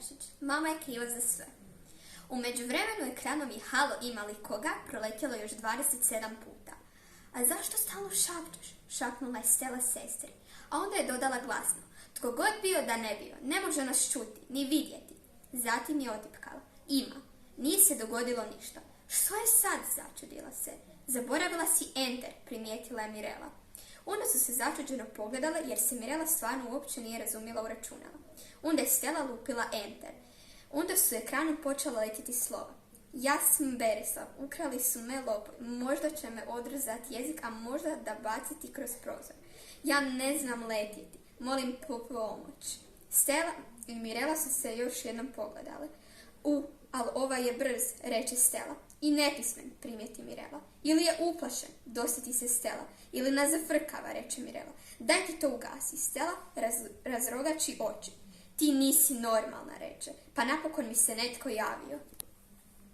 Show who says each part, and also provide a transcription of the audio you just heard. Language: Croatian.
Speaker 1: Barišić. Mama je kriva za sve. U međuvremenu ekranom i halo ima li koga proletjelo još 27 puta. A zašto stalno šapćeš? Šapnula je Stella sestri. A onda je dodala glasno. Tko god bio da ne bio, ne može nas čuti, ni vidjeti. Zatim je otipkala. Ima. Nije se dogodilo ništa. Što je sad, začudila se. Zaboravila si enter, primijetila je Mirela. Onda su se začuđeno pogledale jer se Mirela stvarno uopće nije razumjela u računala. Onda je Stella lupila enter. Onda su ekranu počela letjeti slova. Ja sam Berislav, ukrali su me lopovi, možda će me odrezati jezik, a možda da baciti kroz prozor. Ja ne znam letjeti, molim po pomoć. Stella i Mirela su se još jednom pogledale. Ali ovaj je brz, reče Stella. I nepismen, primijeti Mirela. Ili je uplašen, dosjeti se Stella. Ili nas zafrkava, reče Mirela. Daj ti to ugasi. Stella razrogači oči. Ti nisi normalna, reče. Pa napokon mi se netko javio.